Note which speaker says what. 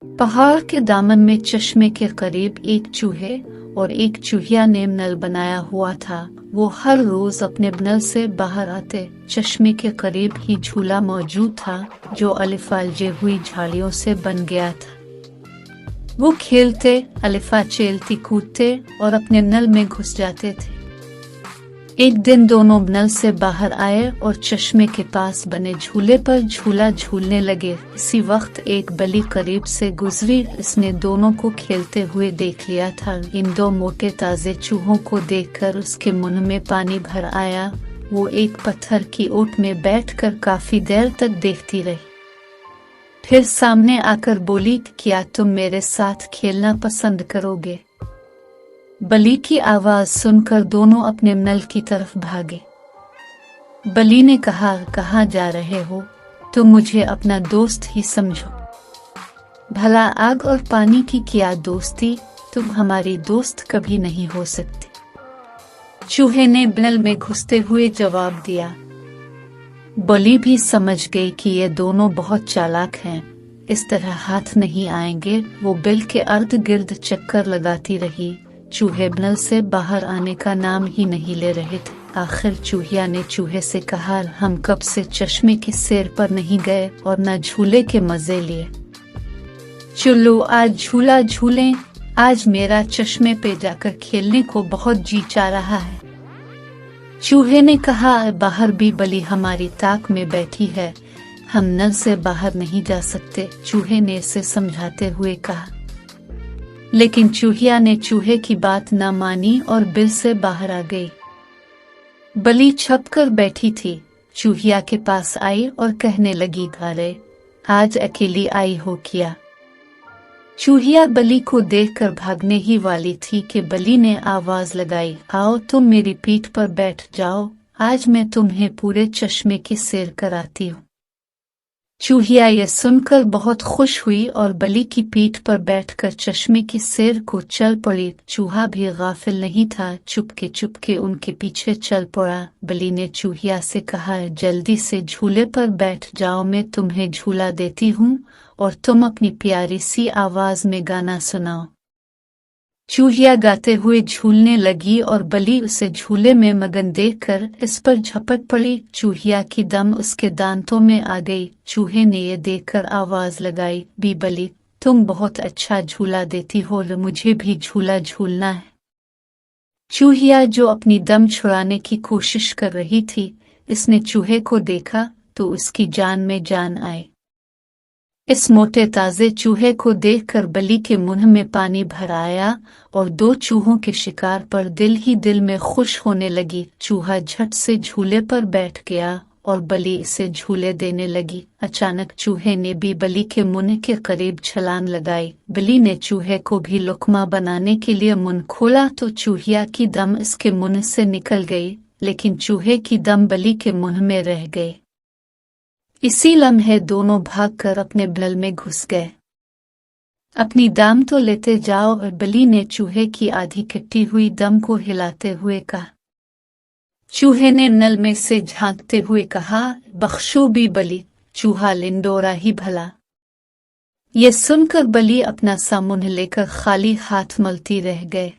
Speaker 1: पहाड़ के दामन में चश्मे के करीब एक चूहे और एक चूहिया ने नल बनाया हुआ था। वो हर रोज अपने नल से बाहर आते। चश्मे के करीब ही झूला मौजूद था जो अलिफालजे हुई झाड़ियों से बन गया था। वो खेलते, अलिफा चेलती कूदते और अपने नल में घुस जाते थे। एक दिन दोनों नल से बाहर आए और चश्मे के पास बने झूले पर झूला झूलने लगे। इसी वक्त एक बली करीब से गुजरी। इसने दोनों को खेलते हुए देख लिया था। इन दो मोटे ताजे चूहों को देखकर उसके मुंह में पानी भर आया। वो एक पत्थर की ओट में बैठकर काफी देर तक देखती रही। फिर सामने आकर बोली, क्या तुम मेरे साथ खेलना पसंद करोगे? बली की आवाज सुनकर दोनों अपने नल की तरफ भागे। बली ने कहा, कहाँ जा रहे हो? तुम मुझे अपना दोस्त ही समझो। भला आग और पानी की क्या दोस्ती, तुम हमारी दोस्त कभी नहीं हो सकती। चूहे ने नल में घुसते हुए जवाब दिया। बली भी समझ गई कि ये दोनों बहुत चालाक हैं, इस तरह हाथ नहीं आएंगे। वो बिल के अर्ध गिर्द चक्कर लगाती रही। चूहे नल से बाहर आने का नाम ही नहीं ले रहे थे। आखिर चूहिया ने चूहे से कहा, हम कब से चश्मे की सैर पर नहीं गए और न झूले के मजे लिए। चलो आज झूला झूलें। आज मेरा चश्मे पे जाकर खेलने को बहुत जी चाह रहा है। चूहे ने कहा, बाहर भी बली हमारी ताक में बैठी है, हम नल से बाहर नहीं जा सकते। चूहे ने इसे समझाते हुए कहा, लेकिन चूहिया ने चूहे की बात न मानी और बिल से बाहर आ गई। बली छप कर बैठी थी। चूहिया के पास आई और कहने लगी, अरे आज अकेली आई हो क्या? चूहिया बली को देखकर भागने ही वाली थी कि बली ने आवाज लगाई, आओ तुम मेरी पीठ पर बैठ जाओ, आज मैं तुम्हें पूरे चश्मे की सैर कराती हूँ। चूहिया ये सुनकर बहुत खुश हुई और बली की पीठ पर बैठकर चश्मे की सैर को चल पड़ी। चूहा भी गाफिल नहीं था, चुपके चुपके उनके पीछे चल पड़ा। बली ने चूहिया से कहा, जल्दी से झूले पर बैठ जाओ, मैं तुम्हें झूला देती हूँ और तुम अपनी प्यारी सी आवाज में गाना सुनाओ। चूहिया गाते हुए झूलने लगी और बली उसे झूले में मगन देखकर इस पर झपट पड़ी। चूहिया की दम उसके दांतों में आ गई। चूहे ने ये देखकर आवाज लगाई, बली तुम बहुत अच्छा झूला देती हो, मुझे भी झूला झूलना है। चूहिया जो अपनी दम छुड़ाने की कोशिश कर रही थी, इसने चूहे को देखा तो उसकी जान में जान आई। इस मोटे ताजे चूहे को देखकर बली के मुंह में पानी भर आया और दो चूहों के शिकार पर दिल ही दिल में खुश होने लगी। चूहा झट से झूले पर बैठ गया और बली इसे झूले देने लगी। अचानक चूहे ने भी बली के मुंह के करीब छलांग लगाई। बली ने चूहे को भी लुकमा बनाने के लिए मुंह खोला तो चूहिया की दम इसके मुंह से निकल गई, लेकिन चूहे की दम बली के मुंह में रह गई। इसी लम्हे दोनों भागकर अपने बिल में घुस गए। अपनी दाम तो लेते जाओ, और बली ने चूहे की आधी कटी हुई दम को हिलाते हुए कहा। चूहे ने नल में से झांकते हुए कहा, बख्शो भी बली, चूहा लिंडोरा ही भला। ये सुनकर बली अपना सा मुंह लेकर खाली हाथ मलती रह गए।